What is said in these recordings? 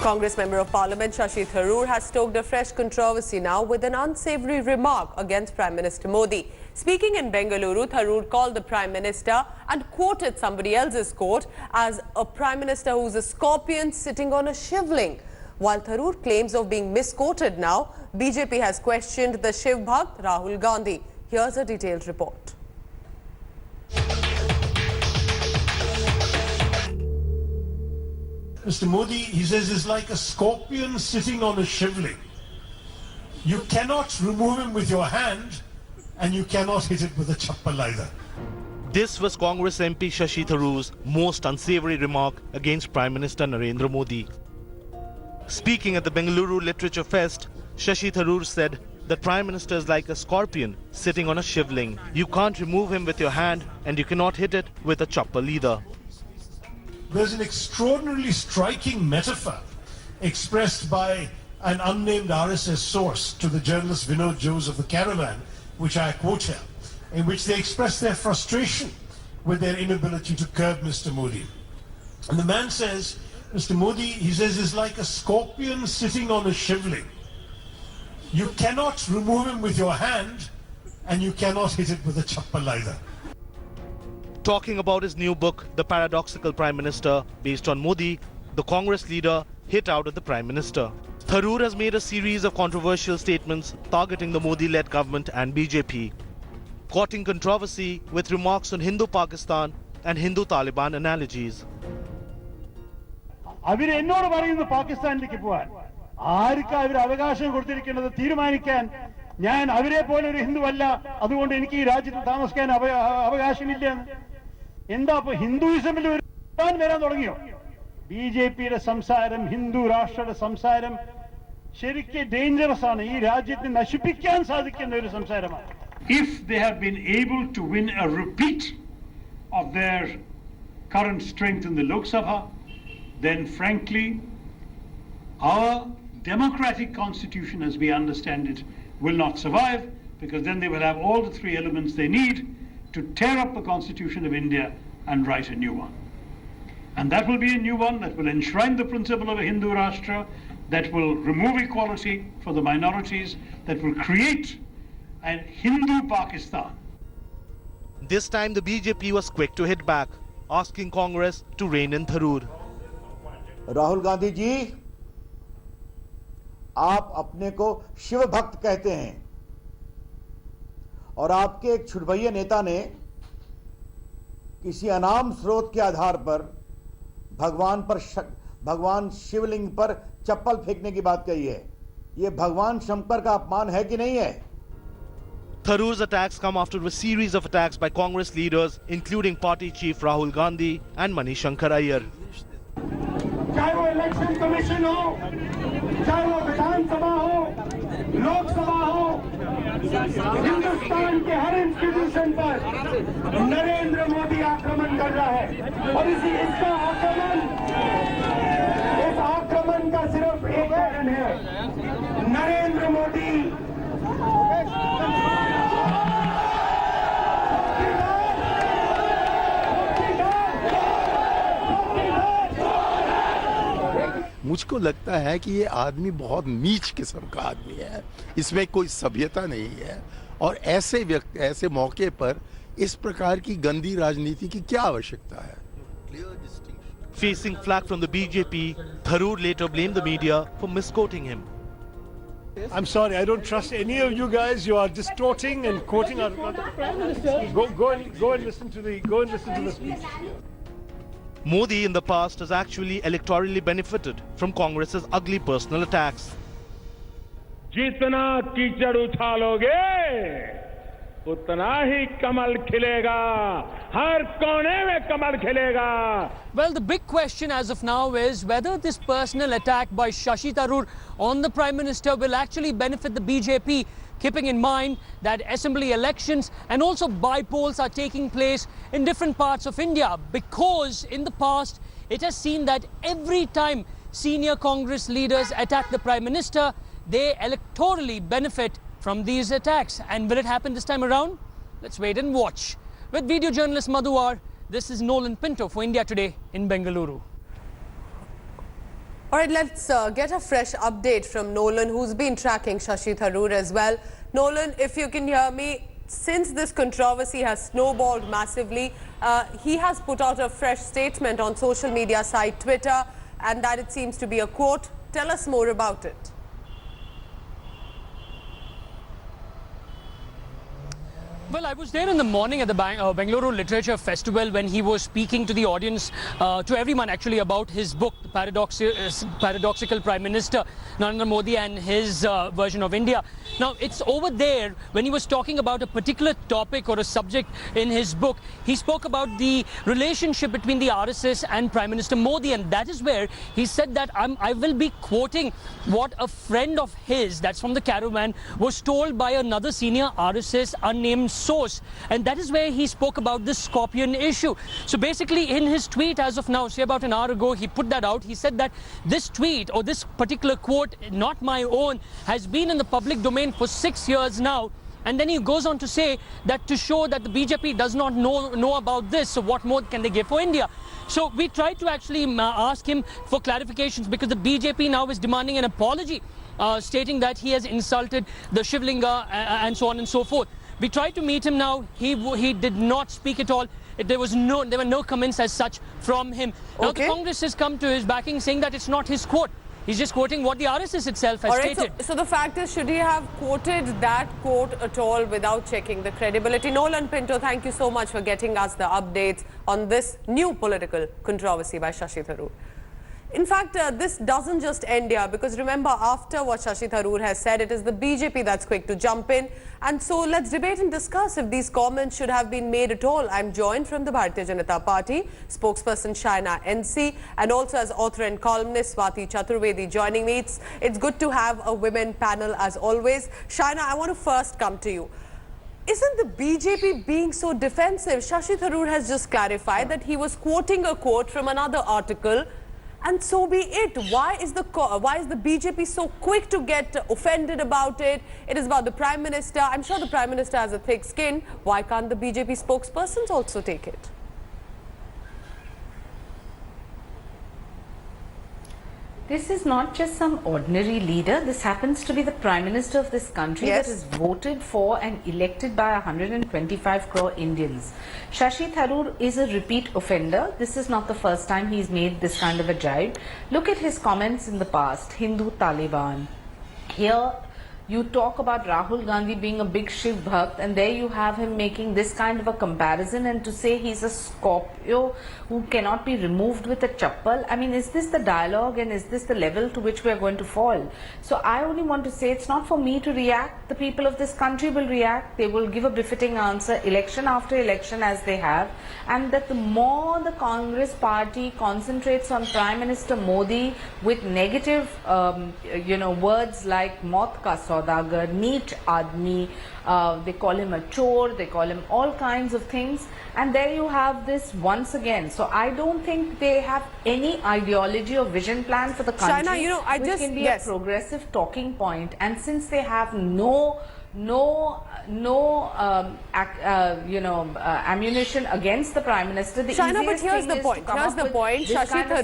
Congress Member of Parliament Shashi Tharoor has stoked a fresh controversy now with an unsavoury remark against Prime Minister Modi. Speaking in Bengaluru, Tharoor called the Prime Minister and quoted somebody else's quote as a Prime Minister who's a scorpion sitting on a Shivling. While Tharoor claims of being misquoted now, BJP has questioned the Shiv Bhakt Rahul Gandhi. Here's a detailed report. Mr. Modi, he says, is like a scorpion sitting on a shivling. You cannot remove him with your hand and you cannot hit it with a chappal either. This was Congress MP Shashi Tharoor's most unsavoury remark against Prime Minister Narendra Modi. Speaking at the Bengaluru Literature Fest, Shashi Tharoor said that Prime Minister is like a scorpion sitting on a shivling. You can't remove him with your hand and you cannot hit it with a chappal either. There's an extraordinarily striking metaphor expressed by an unnamed RSS source to the journalist Vinod Jose of the Caravan, which I quote here, in which they express their frustration with their inability to curb Mr. Modi. And the man says, Mr. Modi, he says, is like a scorpion sitting on a shivling. You cannot remove him with your hand and you cannot hit it with a chappal either. Talking about his new book, The Paradoxical Prime Minister, based on Modi, the Congress leader hit out at the Prime Minister. Tharoor has made a series of controversial statements targeting the Modi-led government and BJP, courting controversy with remarks on Hindu Pakistan and Hindu Taliban analogies. BJP സംസാരം ഹിന്ദു രാഷ്ട്ര സംസാരം ശരിക്കും dangerous ആണ് ഈ രാജ്യത്തെ നശിപ്പിക്കാൻ സാധിക്കുന്ന ഒരു സംസാരമാണ്. If they have been able to win a repeat of their current strength in the Lok Sabha, then frankly our democratic constitution as we understand it will not survive, because then they will have all the three elements they need to tear up the Constitution of India and write a new one. And that will be a new one that will enshrine the principle of a Hindu Rashtra, that will remove equality for the minorities, that will create a Hindu Pakistan. This time the BJP was quick to hit back, asking Congress to rein in Tharoor. Rahul Gandhi ji, आप अपने को शिव भक्त कहते हैं और आपके एक छुटभैया नेता ने किसी अनाम स्रोत के आधार पर भगवान शिवलिंग पर चप्पल फेंकने की बात कही है. यह भगवान शंकर का अपमान है कि नहीं है? Tharoor's attacks come after a series of attacks by Congress leaders, including party chief Rahul Gandhi and Manishankar Iyer. चाहे वो इलेक्शन कमीशन हो, चाहे वो विधानसभा हो, लोकसभा हो, हिंदुस्तान के हर इंस्टीट्यूशन पर नरेंद्र मोदी आक्रमण कर रहा है और इस आक्रमण का सिर्फ एक कारण है, नरेंद्र मोदी मुझको लगता है कि ये आदमी बहुत नीच किस्म का आदमी है, इसमें कोई सभ्यता नहीं है और ऐसे मौके पर इस प्रकार की गंदी राजनीति की क्या आवश्यकता है? Facing flack from the BJP, Tharoor later blamed the media for misquoting him. I'm sorry, I don't trust any of you guys. You are distorting and quoting our... Go and listen to the speech. Modi in the past has actually electorally benefited from Congress's ugly personal attacks. जितना कीचड़ उछालोगे उतना ही कमल खिलेगा, हर कोने में कमल खिलेगा. Well, the big question as of now is whether this personal attack by Shashi Tharoor on the Prime Minister will actually benefit the BJP, keeping in mind that assembly elections and also by-polls are taking place in different parts of India, because in the past it has seen that every time senior Congress leaders attack the Prime Minister, they electorally benefit from these attacks. And will it happen this time around? Let's wait and watch. With video journalist Madhuwar, this is Nolan Pinto for India Today in Bengaluru. All right, let's get a fresh update from Nolan, who's been tracking Shashi Tharoor as well. Nolan, if you can hear me, since this controversy has snowballed massively, he has put out a fresh statement on social media site Twitter, and that it seems to be a quote. Tell us more about it. Well, I was there in the morning at the Bengaluru Literature Festival when he was speaking to the audience, to everyone actually, about his book, The Paradoxical Prime Minister, Narendra Modi and his version of India. Now, it's over there when he was talking about a particular topic or a subject in his book. He spoke about the relationship between the RSS and Prime Minister Modi, and that is where he said that I will be quoting what a friend of his, that's from the caravan, was told by another senior RSS unnamed source, and that is where he spoke about the Scorpion issue. So basically, in his tweet as of now, say about an hour ago, he put that out. He said that this tweet or this particular quote, not my own, has been in the public domain for 6 years now. And then he goes on to say that to show that the BJP does not know about this, so what more can they give for India? So we tried to actually ask him for clarifications, because the BJP now is demanding an apology, stating that he has insulted the Shivlinga and so on and so forth. We tried to meet him now. He did not speak at all. There were no comments as such from him. Now the Congress has come to his backing, saying that it's not his quote. He's just quoting what the RSS itself has stated. So the fact is, should he have quoted that quote at all without checking the credibility? Nolan Pinto, thank you so much for getting us the updates on this new political controversy by Shashi Tharoor. In fact, this doesn't just end here, because remember, after what Shashi Tharoor has said, it is the BJP that's quick to jump in. And so let's debate and discuss if these comments should have been made at all. I'm joined from the Bharatiya Janata Party, spokesperson Shaina NC, and also as author and columnist Swati Chaturvedi joining me. It's good to have a women panel as always. Shaina, I want to first come to you. Isn't the BJP being so defensive? Shashi Tharoor has just clarified that he was quoting a quote from another article, and so be it. Why is the BJP so quick to get offended about it? It is about the Prime Minister. I'm sure the Prime Minister has a thick skin. Why can't the BJP spokespersons also take it? This is not just some ordinary leader. This happens to be the Prime Minister of this country that is voted for and elected by 125 crore Indians. Shashi Tharoor is a repeat offender. This is not the first time he's made this kind of a jibe. Look at his comments in the past. Hindu Taliban. Here you talk about Rahul Gandhi being a big Shiv Bhakt, and there you have him making this kind of a comparison, and to say he's a Scorpio who cannot be removed with a chappal. I mean, is this the dialogue, and is this the level to which we are going to fall? So I only want to say, it's not for me to react. The people of this country will react. They will give a befitting answer election after election, as they have. And that the more the Congress party concentrates on Prime Minister Modi with negative words like maut ka saudagar, neat admi, they call him a chore, they call him all kinds of things, and there you have this once again. So I don't think they have any ideology or vision plan for the country, Shaina, which can be a progressive talking point. And since they have no ammunition against the Prime Minister, the Shaina, but easiest here's thing the is point. to come Here's up the with point. this Shashi kind of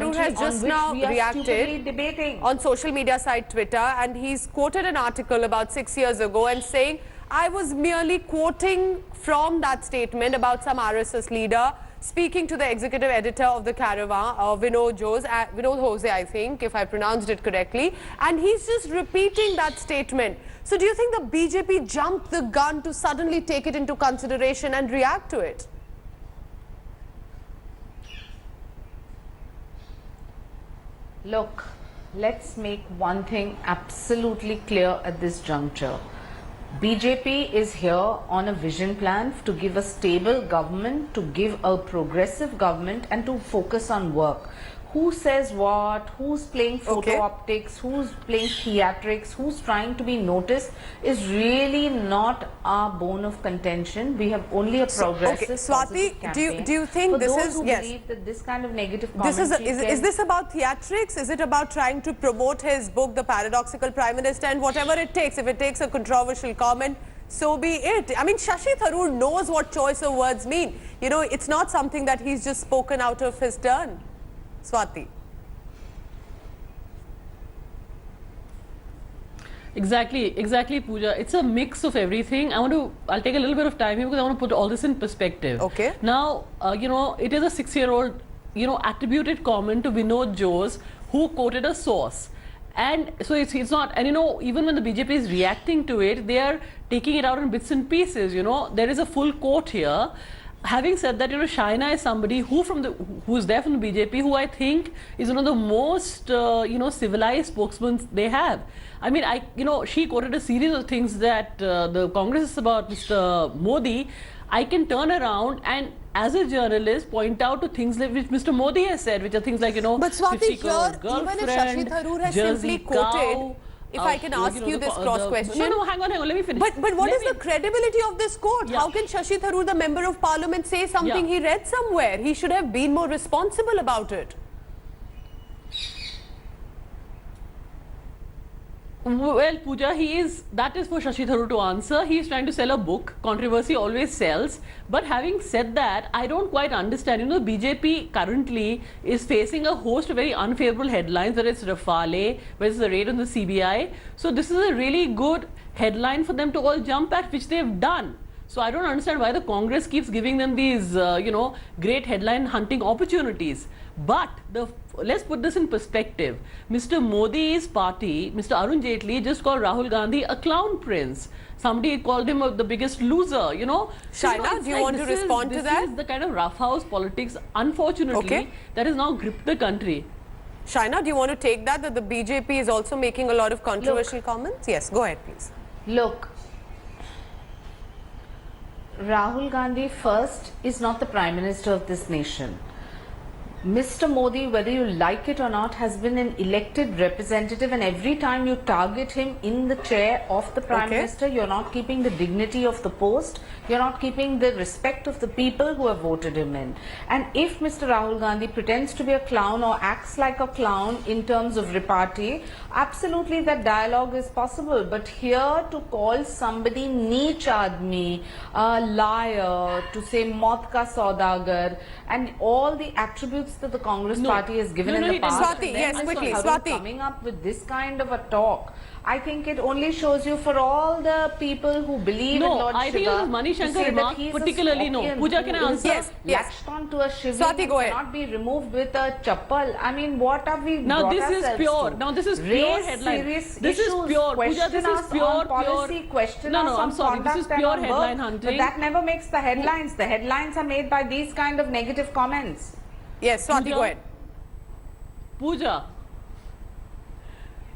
Tharoor has just now reacted on social media site Twitter, and he's quoted an article about 6 years ago and saying, I was merely quoting from that statement about some RSS leader speaking to the executive editor of the Caravan, Vinod Jose, I think, if I pronounced it correctly, and he's just repeating that statement. So do you think the BJP jumped the gun to suddenly take it into consideration and react to it? Look, let's make one thing absolutely clear at this juncture. BJP is here on a vision plan to give a stable government, to give a progressive government, and to focus on work. Who says what, who's playing photo optics, who's playing theatrics, who's trying to be noticed is really not our bone of contention. We have only a progressive Swati, campaign. do you think for this those is who believe that this kind of negative commentary is this about theatrics? Is it about trying to promote his book, The Paradoxical Prime Minister, and whatever it takes? If it takes a controversial comment, so be it. I mean, Shashi Tharoor knows what choice of words mean. It's not something that he's just spoken out of his turn. Swati. Exactly, Pooja. It's a mix of everything. I'll take a little bit of time here because I want to put all this in perspective. Okay. Now, it is a 6-year-old, attributed comment to Vinod Jose, who quoted a source. And so it's not, and even when the BJP is reacting to it, they are taking it out in bits and pieces, There is a full quote here. Having said that, Shaina is somebody who's there from the BJP, who I think is one of the most, civilized spokesmen they have. I mean, she quoted a series of things that the Congress is about Mr. Modi. I can turn around and, as a journalist, point out to things like which Mr. Modi has said, which are things like, But Swati, 50 crore here, even if girlfriend, Shashi Tharoor has simply Jersey quoted, cow, if I can ask you this cross question. No, hang on, let me finish. But what is the credibility of this quote? Yeah. How can Shashi Tharoor, the member of parliament, say something he read somewhere? He should have been more responsible about it. Well, Pooja, that is for Shashi Tharoor to answer. He is trying to sell a book. Controversy always sells. But having said that, I don't quite understand. BJP currently is facing a host of very unfavorable headlines, whether it's Rafale, whether it's the raid on the CBI. So this is a really good headline for them to all jump at, which they've done. So I don't understand why the Congress keeps giving them these, great headline hunting opportunities. But let's put this in perspective. Mr. Modi's party, Mr. Arun Jaitley, just called Rahul Gandhi a clown prince. Somebody called him the biggest loser, Shaina, do you want to respond to that? This is the kind of roughhouse politics, unfortunately, that has now gripped the country. Shaina, do you want to take that the BJP is also making a lot of controversial comments? Yes, go ahead, please. Look, Rahul Gandhi first is not the Prime Minister of this nation. Mr. Modi, whether you like it or not, has been an elected representative, and every time you target him in the chair of the Prime Minister, you're not keeping the dignity of the post, you're not keeping the respect of the people who have voted him in. And if Mr. Rahul Gandhi pretends to be a clown or acts like a clown in terms of repartee, absolutely that dialogue is possible. But here to call somebody neech aadmi, a liar, to say maut ka saudagar, and all the attributes that the Congress party has given in the past, Swati, yes, quickly, Swati, Swati. coming up with this kind of a talk, I think it only shows you, for all the people who believe in Lord Shiva, I think it was Mani Shankar remark, particularly Pooja, can I answer? Yes. Latched on to a Shivling Swati, go ahead. cannot be removed with a chappal. I mean, what have we Now brought this is ourselves pure. to? Now this is pure Raise headline. serious This is issues, pure. Pooja, question this is us pure. on policy, pure. question No, us no, on I'm sorry. This is conduct and pure on work. headline But hunting. that never makes the headlines. The headlines are made by these kind of negative comments. Yes, Swati, go ahead.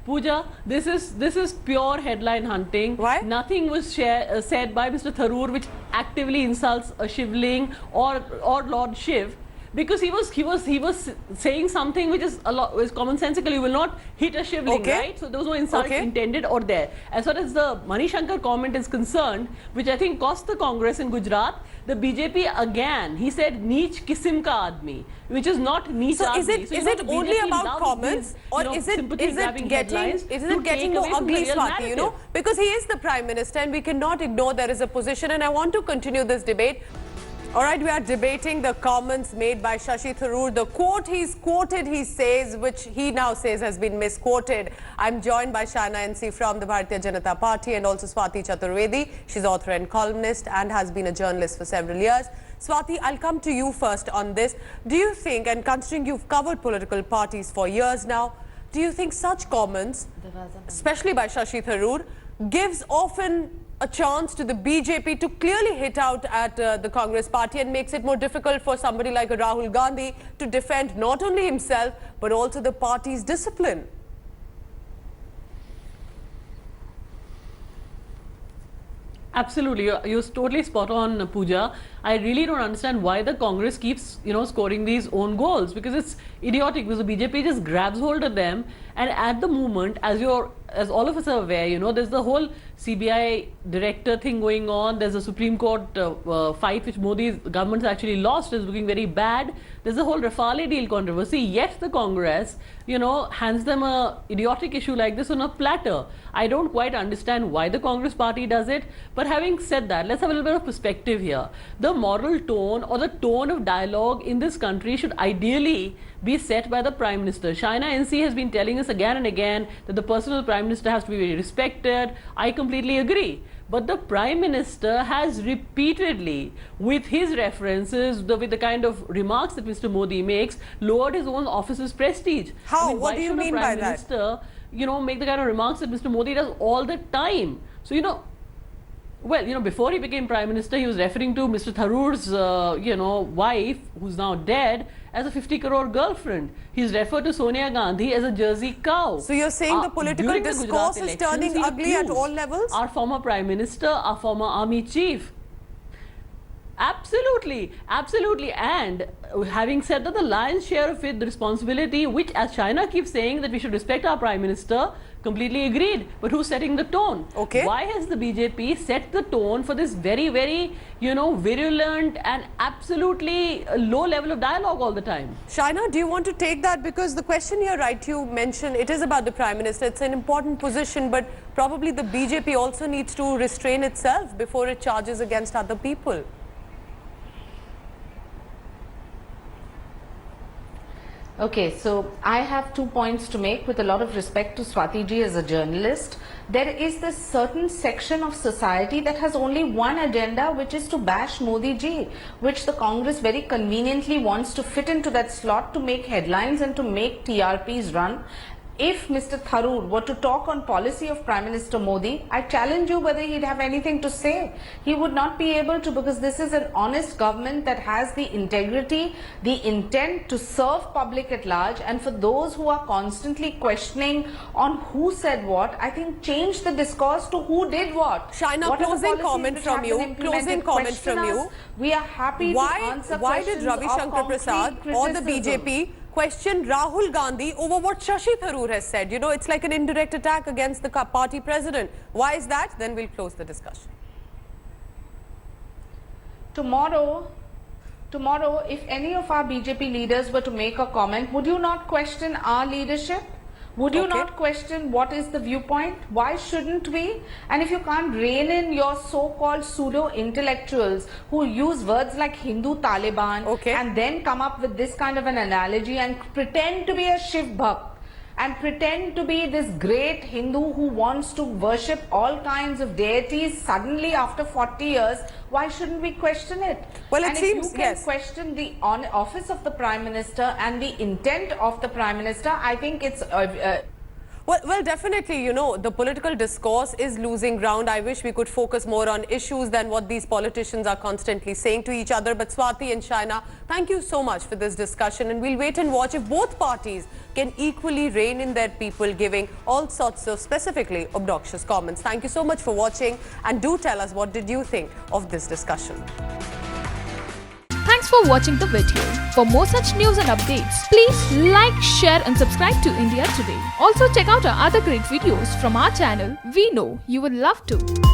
Pooja, this is pure headline hunting. Why? Nothing was said by Mr. Tharoor which actively insults a Shivling or Lord Shiv, because he was saying something which is commonsensical. You will not hit a Shivling, right? So there was no insult intended or there. As far as the Mani Shankar comment is concerned, which I think cost the Congress in Gujarat, the BJP again, he said neech kisim ka admi, which is not neech So admi. is it only about comments, or is it getting more ugly, Swati, because he is the Prime Minister and we cannot ignore there is a position, and I want to continue this debate. All right, we are debating the comments made by Shashi Tharoor. The quote he's quoted, he says, which he now says has been misquoted. I'm joined by Shaina NC from the Bharatiya Janata Party and also Swati Chaturvedi. She's author and columnist and has been a journalist for several years. Swati, I'll come to you first on this. Do you think, and considering you've covered political parties for years now, do you think such comments, especially by Shashi Tharoor, gives often a chance to the BJP to clearly hit out at the Congress party and makes it more difficult for somebody like a Rahul Gandhi to defend not only himself but also the party's discipline? Absolutely, you're totally spot on, Pooja. I really don't understand why the Congress keeps, scoring these own goals, because it's idiotic, because the BJP just grabs hold of them, and at the moment, as all of us are aware, there's the whole CBI director thing going on. There's a Supreme Court fight which Modi's government's actually lost, is looking very bad. There's the whole Rafale deal controversy. Yet the Congress, hands them a idiotic issue like this on a platter. I don't quite understand why the Congress party does it. But having said that, let's have a little bit of perspective here. The moral tone or the tone of dialogue in this country should ideally be set by the Prime Minister. China NC has been telling us again and again that the personal Prime Minister has to be very respected. I completely agree. But the Prime Minister has repeatedly, with his references, with the kind of remarks that Mr. Modi makes, lowered his own office's prestige. How? I mean, What do you mean by that? Prime Minister, make the kind of remarks that Mr. Modi does all the time. So, before he became Prime Minister, he was referring to Mr. Tharoor's, wife, who's now dead, as a 50 crore girlfriend. He's referred to Sonia Gandhi as a Jersey cow. So you're saying the political discourse is turning ugly at all levels? Our former Prime Minister, our former Army Chief. Absolutely, absolutely. And having said that, the lion's share of it, the responsibility, which as China keeps saying that we should respect our Prime Minister, completely agreed. But who's setting the tone? Okay. Why has the BJP set the tone for this very, very, virulent and absolutely low level of dialogue all the time? Shaina, do you want to take that? Because the question here, right, you mentioned, it is about the Prime Minister. It's an important position, but probably the BJP also needs to restrain itself before it charges against other people. Okay, so I have 2 points to make with a lot of respect to Swati ji as a journalist. There is this certain section of society that has only one agenda, which is to bash Modi ji, which the Congress very conveniently wants to fit into that slot to make headlines and to make TRPs run. If Mr. Tharoor were to talk on policy of Prime Minister Modi, I challenge you whether he'd have anything to say. He would not be able to, because this is an honest government that has the integrity, the intent to serve public at large. And for those who are constantly questioning on who said what, I think change the discourse to who did what. Shaina, closing comment from you. Closing comment from you. We are happy to answer questions. Why did Ravi Shankar Prasad or the BJP question Rahul Gandhi over what Shashi Tharoor has said? It's like an indirect attack against the party president. Why is that? Then we'll close the discussion. Tomorrow, if any of our BJP leaders were to make a comment, would you not question our leadership? Would you not question what is the viewpoint? Why shouldn't we? And if you can't rein in your so-called pseudo-intellectuals who use words like Hindu Taliban and then come up with this kind of an analogy and pretend to be a Shiv Bhakt and pretend to be this great Hindu who wants to worship all kinds of deities suddenly after 40 years, why shouldn't we question it? Well, and if you can question the office of the Prime Minister and the intent of the Prime Minister, I think it's... Well, definitely, the political discourse is losing ground. I wish we could focus more on issues than what these politicians are constantly saying to each other. But Swati and Shaina, thank you so much for this discussion. And we'll wait and watch if both parties can equally rein in their people, giving all sorts of specifically obnoxious comments. Thank you so much for watching. And do tell us, what did you think of this discussion? Thanks for watching the video. For more such news and updates, please like, share and subscribe to India Today. Also check out our other great videos from our channel. We know you will love to.